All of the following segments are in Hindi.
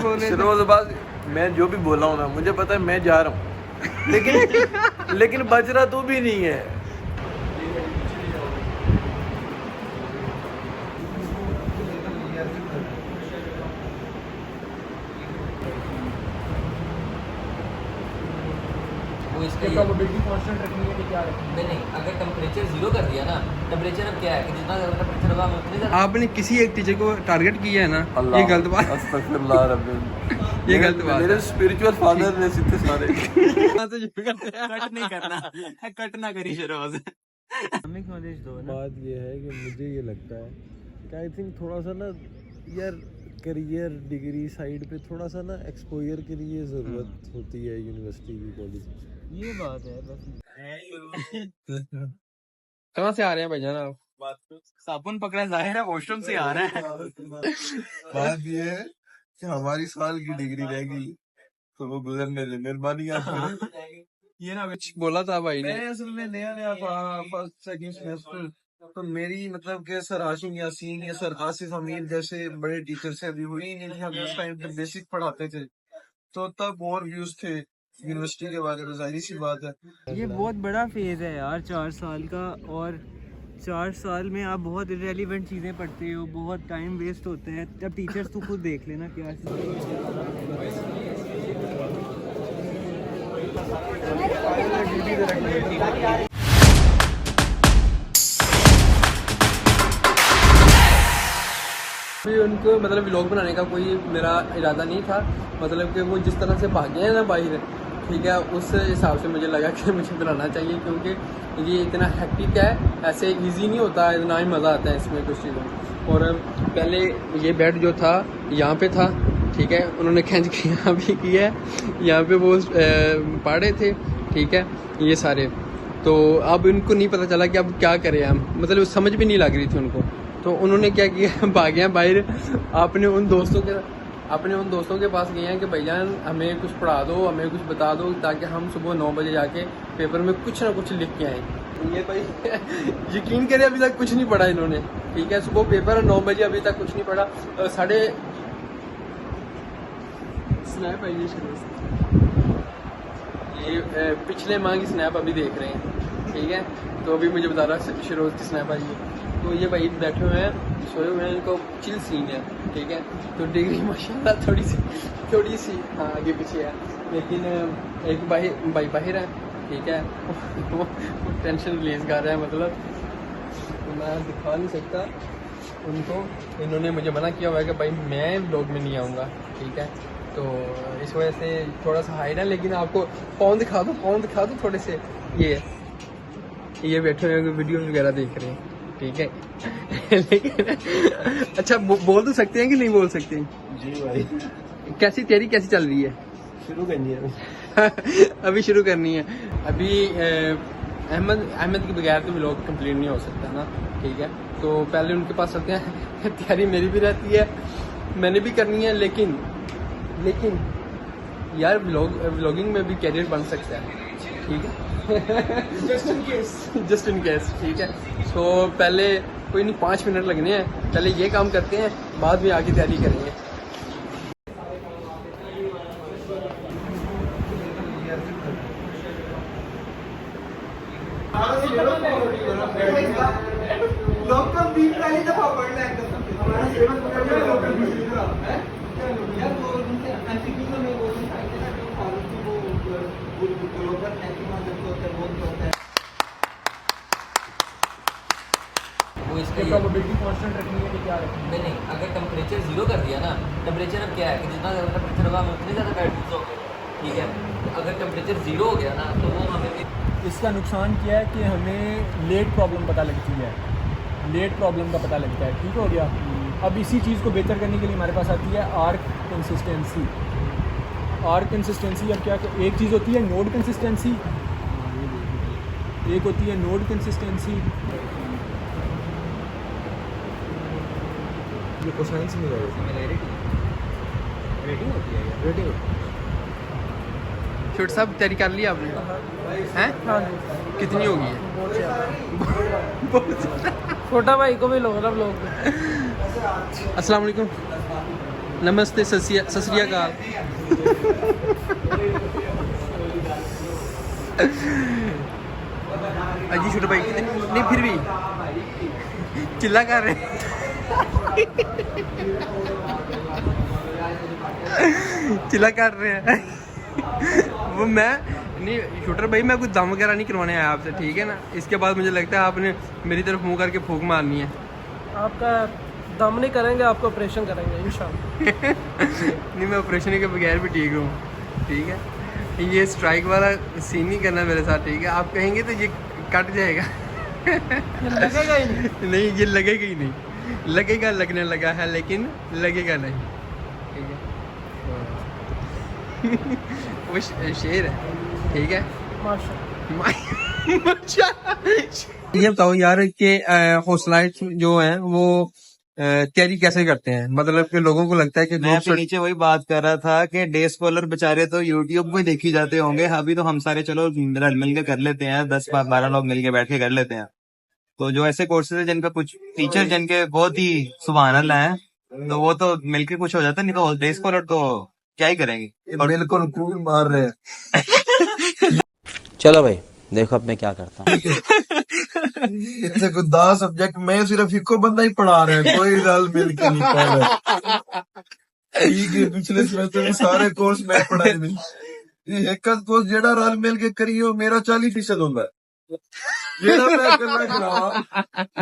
फिरोजाबाद मैं जो भी बोला हूँ ना, मुझे पता है मैं जा रहा हूँ, लेकिन बच रहा तो भी नहीं है। वो इसका प्रोबेबिलिटी कांस्टेंट रखनी है कि क्या रखनी है? नहीं, अगर टेम्परेचर जीरो कर दिया ना, टेम्परेचर अब क्या है कि जितना ज़्यादा टेम्परेचर होगा हमें उतनी ज़्यादा। आपने किसी एक टीचर को टारगेट किया है ना, ये गलत बात। अस्तगफिरुल्लाह रब्बिल, ये गलत बात मेरे स्पिरिचुअल फादर ने सीधे सारे कट नहीं करना, कट ना करी शरोज। नॉलेज दो ना। बात ये है कि मुझे ये लगता है कि आई थिंक थोड़ा सा ना यार करियर डिग्री साइड पे थोड़ा सा ना एक्सपोजर के लिए ज़रूरत होती है यूनिवर्सिटी की, कॉलेज। ये बात है बस। कहाँ से आ रहे हैं भाईजान आप? साबुन पकड़ा जाहिर है वॉशरूम से आ रहा है। बात ये है कि हमारी साल की डिग्री रह गई तो वो गुजरने दे, मेहरबानी आप करें। ये ना कुछ बोला था भाई ने। मैं असल में नया फर्स्ट सेकंड सेमेस्टर, तो मेरी मतलब कि सर हाशिम यासीन या सर आसिफ अमीर जैसे बड़े टीचर से अभी हुई नहीं थी। हम उस टाइम पे बेसिक पढ़ाते थे, तो तब और व्यूज थे यूनिवर्सिटी के बारे में, जाहिर सी बात है। ये बहुत बड़ा फेज है यार 4 साल का, और 4 साल में आप बहुत इरेलीवेंट चीज़ें पढ़ते हो, बहुत टाइम वेस्ट होता है। जब टीचर्स तो खुद देख लेना क्या भी उनको मतलब व्लॉग बनाने का कोई मेरा इरादा नहीं था, मतलब कि वो जिस तरह से भागे हैं ना बाहर, ठीक है, उस हिसाब से मुझे लगा कि मुझे बनाना चाहिए, क्योंकि ये इतना हैक्टिक है, ऐसे इजी नहीं होता, इतना ही मज़ा आता है इसमें कुछ चीज़ों में। और पहले ये बेड जो था यहाँ पे था, ठीक है, उन्होंने खींच के यहाँ भी किया है, यहाँ पे वो पढ़े थे, ठीक है, ये सारे। तो अब इनको नहीं पता चला कि अब क्या करें हम, मतलब समझ भी नहीं लग रही थी उनको, तो उन्होंने क्या किया, भागे हैं बाहर, अपने उन दोस्तों के पास गए हैं कि भैयान हमें कुछ पढ़ा दो, हमें कुछ बता दो, ताकि हम सुबह 9 बजे जाके पेपर में कुछ ना कुछ लिख के आए। ये भाई यकीन करें अभी तक कुछ नहीं पढ़ा इन्होंने, ठीक है, सुबह पेपर है 9 बजे, अभी तक कुछ नहीं पढ़ा। साढ़े स्नैप है ये पिछले माह की स्नैप अभी देख रहे हैं, ठीक है, तो अभी मुझे बता रहा है शरोज की स्नैप आई है। तो ये भाई बैठे हुए हैं, सोए हुए हैं, इनको चिल सीन है, ठीक है। तो डिग्री माशाल्लाह थोड़ी सी हाँ आगे पीछे है, लेकिन एक भाई बाहर है, ठीक है, वो टेंशन रिलीज कर रहा है, मतलब तो मैं दिखा नहीं सकता उनको, इन्होंने मुझे मना किया हुआ है कि भाई मैं व्लॉग में नहीं आऊँगा, ठीक है, तो इस वजह से थोड़ा सा हाइड है। लेकिन आपको पाँव दिखा दो थोड़े से, ये बैठे हुए वीडियो वगैरह देख रहे हैं, ठीक है। लेकिन अच्छा बोल तो सकते हैं कि नहीं बोल सकते? जी भाई, कैसी तैयारी कैसी चल रही है? शुरू करनी है अभी शुरू करनी है। अभी अहमद के बगैर तो व्लॉग कंप्लीट नहीं हो सकता ना, ठीक है, तो पहले उनके पास चलते हैं। तैयारी मेरी भी रहती है, मैंने भी करनी है, लेकिन यार व्लॉगिंग में भी कैरियर बन सकता है, ठीक है। जस्ट इन केस, ठीक है। तो पहले कोई नहीं, 5 मिनट लगने हैं, पहले ये काम करते हैं, बाद में आगे तैयारी करेंगे। वो इसका प्रोबेबिलिटी कांस्टेंट रखनी है कि क्या रखनी है? नहीं, अगर टेम्परेचर जीरो कर दिया ना, टेम्परेचर अब क्या है कि जितना ज़्यादा टेम्परेचर होगा हमें उतनी ज़्यादा बैटरीज होगी, ठीक है। तो अगर टेम्परेचर जीरो हो गया ना, तो वो हमें इसका नुकसान क्या है कि हमें लेट प्रॉब्लम पता लगती है, लेट प्रॉब्लम का पता लगता है, ठीक हो गया। अब इसी चीज़ को बेहतर करने के लिए हमारे पास आती है आर्क कंसिस्टेंसी। आर्क कंसिस्टेंसी अब क्या, एक चीज़ होती है नोड कंसिस्टेंसी, एक होती है नोड कंसिस्टेंसी। ये कोसाइन से नहीं रेटिंग होती है यार, रेटिंग। छोटे साहब तैयारी कर ली आपने हैं? हाँ कितनी होगी है? छोटा भाई को भी लो मतलब लोग। अस्सलाम वालेकुम। नमस्ते, सत श्री अकाल। अजी छोटे भाई नहीं, फिर भी चिल्ला कर रहे चिल्ला कर रहे हैं। वो मैं नहीं शूटर भाई, मैं कुछ दम वगैरह नहीं करवाने आया आपसे, ठीक है ना। इसके बाद मुझे लगता है आपने मेरी तरफ मुंह करके फूंक मारनी है। आपका दम नहीं करेंगे, आपको ऑपरेशन करेंगे इंशाल्लाह। नहीं, मैं ऑपरेशन के बगैर भी ठीक हूँ, ठीक है। ये स्ट्राइक वाला सीन नहीं करना मेरे साथ, ठीक है। आप कहेंगे तो ये कट जाएगा। ये लगेगा ही नहीं। नहीं, ये लगेगा ही नहीं। लगेगा, लगने लगा है, लेकिन लगेगा नहीं, ठीक है। वो शेर है, ठीक है। ये बताओ यार कि हौसला जो है वो तैयारी कैसे करते हैं? मतलब कि लोगों को लगता है कि मैं भी नीचे वही बात कर रहा था कि डे स्कॉलर बेचारे तो यूट्यूब पे देखी जाते होंगे। अभी तो हम सारे चलो मिल के कर लेते हैं, 10-12 लोग मिल के बैठ के कर लेते हैं। तो जो ऐसे कोर्सेज है जिनका कुछ टीचर जिनके बहुत ही सुभान अल्लाह है, तो वो तो मिलके कुछ हो जाता है। नहीं तो डे स्कॉलर तो क्या ही करेंगे, और बिल्कुल कूल मार रहे हैं। चलो भाई देखो अब मैं क्या करता हूँ। इतने को 10 सब्जेक्ट में सिर्फ इको बंदा ही पढ़ा रहे हैं, कोई रल मिल के नहीं पढ़ रहा। ठीक है, पिछले सेमेस्टर में सारे कोर्स मैं पढ़ाए नहीं। एक कोर्स जेड़ा रल मिल के करियो मेरा 40% होता है।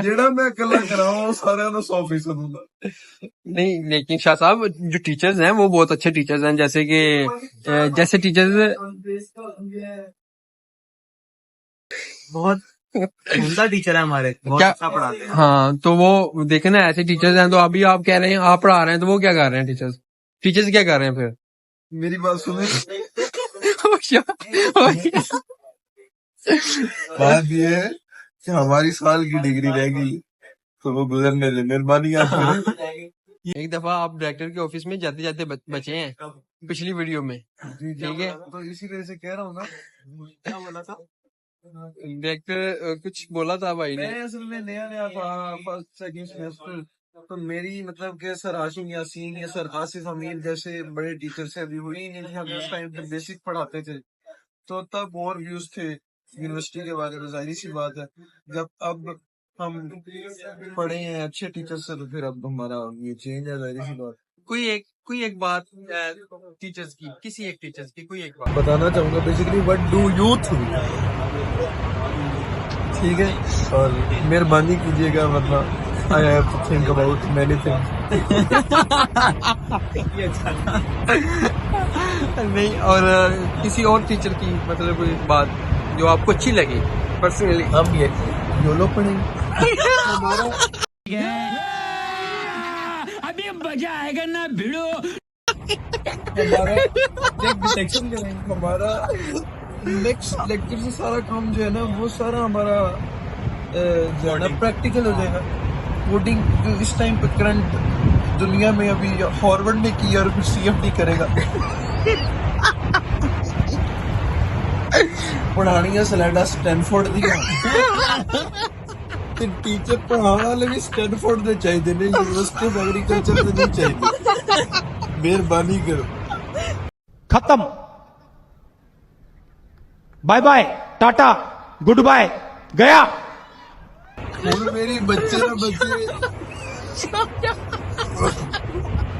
जेड़ा मैं कला करावा सारे 100% होता। नहीं, लेकिन शाह साहब जो टीचर्स हैं वो बहुत अच्छे टीचर्स हैं, जैसे कि जैसे टीचर्स बहुत उमदा टीचर है हमारे, बहुत क्या अच्छा पढ़ाते हैं। हाँ, तो वो देखे ना, ऐसे टीचर्स हैं। तो अभी आप कह रहे हैं आप पढ़ा रहे हैं, तो वो क्या कर रहे हैं? टीचर्स क्या कर रहे हैं फिर? मेरी बात सुने। बात ये है कि हमारी साल की डिग्री रह गई, तो वो गुजरने दे, मेहरबानी आप करें। एक दफा आप डायरेक्टर के ऑफिस में जाते जाते बचे हैं पिछली वीडियो में, ठीक है। तो इसी वजह से कह रहा हूँ ना। क्या बोला था? डायरेक्टर कुछ बोला था भाई ने। मैं असल में नया था, फर्स्ट सेकंड सेमेस्टर। तो मेरी मतलब के सर आशिम यासीन या सर आसिफ अमीर जैसे बड़े टीचर से अभी हुई नहीं थी। हम उस टाइम पे बेसिक पढ़ाते थे, तो तब और व्यूज थे यूनिवर्सिटी के बारे में। जाहिर सी बात है, जब अब हम पढ़े हैं अच्छे टीचर से, तो फिर अब हमारा ये चेंज है, जाहिर सी बात। कोई एक बात टीचर्स की, किसी एक टीचर्स की कोई एक बात बताना चाहूंगा। बेसिकली व्हाट डू यूथ, ठीक है, और मेहरबानी कीजिएगा, मतलब I have to think about many things. नहीं, और किसी और टीचर की मतलब कोई बात जो आपको अच्छी लगी पर्सनली। हम ये योलो पढ़ेंगे। अभी मजा आएगा ना भिड़ो। हमारा डिटेक्शन करेंगे। हमारा नेक्स्ट लेक्चर से सारा काम जो है ना, वो सारा हमारा जो है ना प्रैक्टिकल हो जाएगा। कोडिंग इस टाइम पे करंट दुनिया में अभी फॉरवर्ड ने किया और कुछ CFD करेगा। पढ़ानी है सलेडा स्टैनफोर्ड दी, टीचर पढ़ाने वाले भी स्टैनफोर्ड दे चाहिए ने, यूनिवर्सिटी ऑफ एग्रीकल्चर से नहीं चाहिए। मेहरबानी करो। खत्म। Bye bye, tata, good bye, गया। और मेरी बच्चे ना बच्चे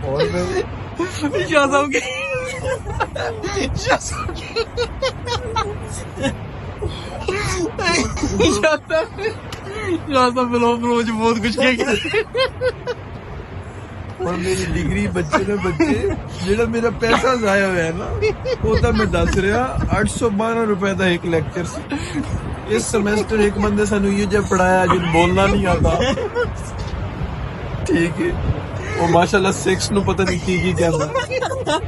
और मैं रोज बहुत कुछ किया। और मेरी डिग्री बच्चे ने बच्चे जेड़ा मेरा पैसा जाया हुआ है ना, वो तो मैं दस रहा 812 रुपए था एक लेक्चर से। इस सेमेस्टर एक बंदे सानू ये जब पढ़ाया जिन बोलना नहीं आता, ठीक है, वो माशाल्लाह सेक्स नु पता नहीं की कहता।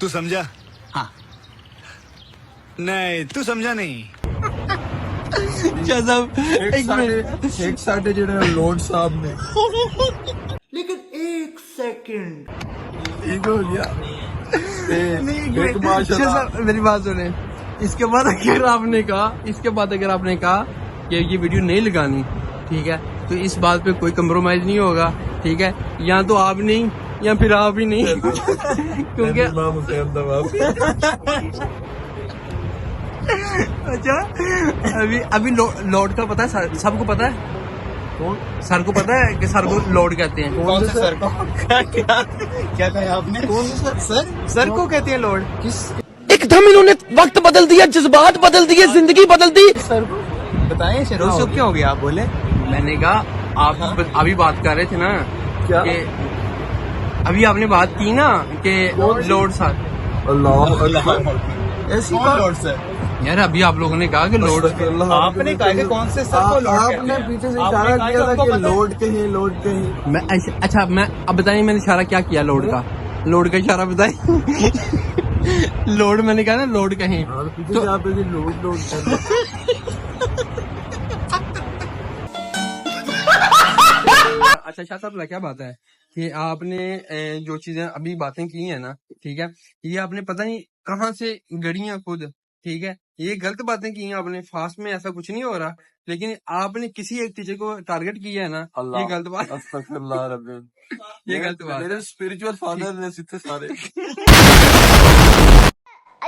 तू समझा? हाँ। नहीं तू समझा नहीं। एक साढ़े जेड़ा लॉर्ड साहब ने, लेकिन एक सेकंड ठीक हो गया। एक माशाल्लाह। मेरी बात सुने, इसके बाद अगर आपने कहा कि ये वीडियो नहीं लगानी, ठीक है, तो इस बात पे कोई कंप्रोमाइज नहीं होगा, ठीक है। या तो आप नहीं या फिर आप ही नहीं क्योंकि अच्छा अभी लोड का पता है सबको पता है कौन सर को पता है कि सर को लोड कहते हैं कौन से सर को क्या कहा आपने? कौन से सर को कहते हैं लोड किस एकदम इन्होंने वक्त बदल दिया, जज्बात बदल दिए, जिंदगी बदल दी। सर को बताएं शेरों से क्या हो गया आप बोले? मैंने कहा आप अभी बात कर रहे थे ना क्या? कि अभी आपने बात की ना कि लोड सर ऐसी बात यार अभी आप लोगों ने कहा कि लोड आपने कहा कि कौन से सर को लोड आपने पीछे से इशारा किया था कि लोड कहीं मैं अच्छा मैं अब बताइए मैंने इशारा क्या किया लोड का इशारा बताइए लोड मैंने कहा ना लोड कहीं तो आप लोड कर अच्छा शाह साहब क्या बात है कि आपने जो चीजें अभी बातें की है ना ठीक है ये आपने पता नहीं कहाँ से गढ़ी हैं खुद ठीक है ये गलत बातें की हैं आपने फास्ट में ऐसा कुछ नहीं हो रहा लेकिन आपने किसी एक टीचर को टारगेट किया है ना ये गलत बात ये गलत बात मेरे स्पिरिचुअल फादर ने सीधे सारे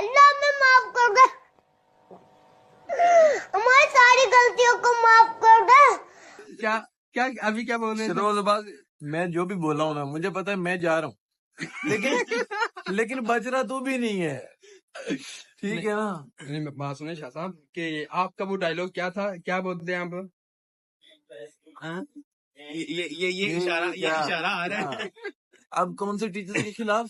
अल्लाह में माफ कर दे हमारी सारी गलतियों को माफ कर दे। क्या क्या अभी क्या बोल रहे थे? मैं जो भी बोला हूँ ना मुझे पता है मैं जा रहा हूँ लेकिन बच रहा तू भी नहीं है ठीक है ना? नहीं बात सुने शाह साहब कि आपका वो डायलॉग क्या था क्या बोलते हैं आप हाँ? ये इशारा आ रहा है अब कौन से टीचर के खिलाफ?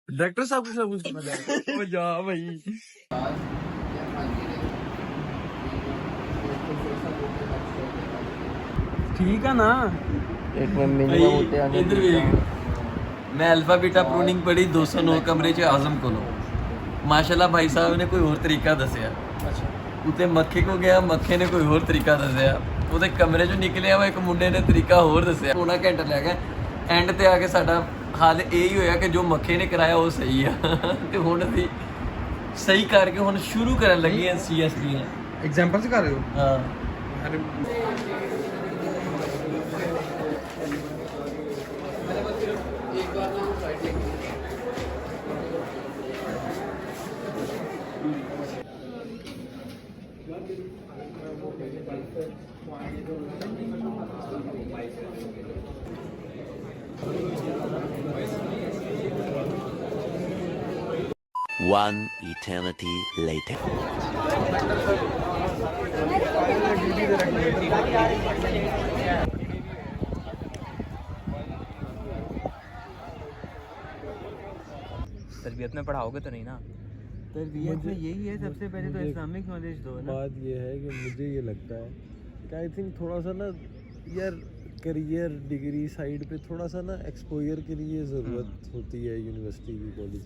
डायरेक्टर साहब के खिलाफ कुछ मजा वो जा भाई ठीक है ना मैं अल्फा बीटा प्रूनिंग पढ़ी 209 कमरे च आजम को माशाल्लाह भाई साहब ने कोई और तरीका दसिया उते मक्खे को गया मक्खे ने कोई और तरीका दसिया ਉਹਦੇ ਕਮਰੇ ਚੋਂ ਨਿਕਲਿਆ ਵਾ ਇੱਕ ਮੁੰਡੇ ਨੇ ਤਰੀਕਾ ਹੋਰ ਦੱਸਿਆ ਪੌਣਾ ਘੰਟਾ ਲੱਗ ਗਿਆ ਐਂਡ ਤੇ ਆ ਕੇ ਸਾਡਾ ਹਾਲ ਇਹ ਹੀ ਹੋਇਆ ਕਿ ਜੋ ਮੱਖੇ ਨੇ ਕਰਾਇਆ ਉਹ ਸਹੀ ਆ ਤੇ ਹੁਣ ਅਸੀਂ ਸਹੀ ਕਰਕੇ ਹੁਣ ਸ਼ੁਰੂ ਕਰਨ ਲੱਗੇ ਆ ਸੀਐਸਪੀ एग्जांपल से कर रहे हो ਹਾਂ One eternity later. तरबियत में पढ़ाओगे तो नहीं ना? तरबियत में यही है सबसे पहले तो इस्लामिक नॉलेज दो ना। बात ये है कि मुझे ये लगता है कि आई थिंक थोड़ा सा ना यार करियर डिग्री साइड पे थोड़ा सा ना एक्सपोजर के लिए ज़रूरत होती है यूनिवर्सिटी की कॉलेज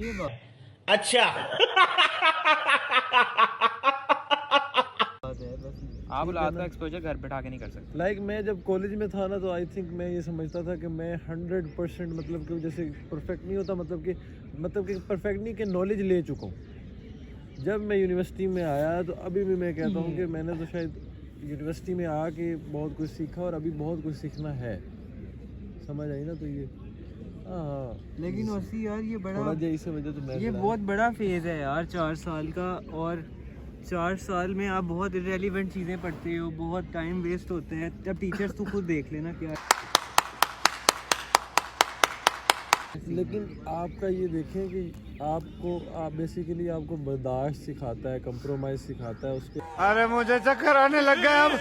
ये बात अच्छा आप लाता एक्सपोजर घर बैठा के नहीं कर सकते। लाइक मैं जब कॉलेज में था ना तो आई थिंक मैं ये समझता था कि मैं 100% मतलब कि जैसे परफेक्ट नहीं होता मतलब कि परफेक्ट नहीं कि नॉलेज ले चुका हूँ। जब मैं यूनिवर्सिटी में आया तो अभी भी मैं कहता हूँ कि मैंने तो शायद यूनिवर्सिटी में आके बहुत कुछ सीखा और अभी बहुत कुछ सीखना है। समझ आई ना? तो ये हाँ लेकिन वैसे यार ये बड़ा इस वजह तो मैं ये बहुत बड़ा फेज़ है यार 4 साल का और 4 साल में आप बहुत इरेलीवेंट चीज़ें पढ़ते हो बहुत टाइम वेस्ट होते हैं। जब टीचर्स तो खुद देख लेना क्या लेकिन आपका ये देखें कि आप बेसिकली आपको बर्दाश्त सिखाता है कंप्रोमाइज सिखाता है उसके अरे मुझे चक्कर आने लग गया अब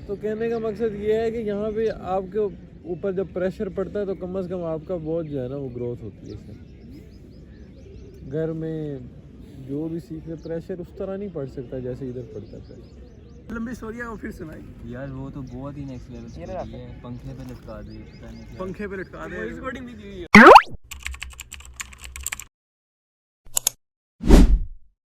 तो कहने का मकसद ये है कि यहाँ पे आपके ऊपर जब प्रेशर पड़ता है तो कम से कम आपका बहुत जो है ना वो ग्रोथ होती है इससे। घर में जो भी सीख ले प्रेशर उस तरह नहीं पढ़ सकता जैसे इधर पढ़ता है प्रेशर। लंबी स्टोरी है वो फिर सुनाई यार वो तो बहुत ही नेक्स्ट लेवल पंखे पे लटका दे पंखे पे लटका दे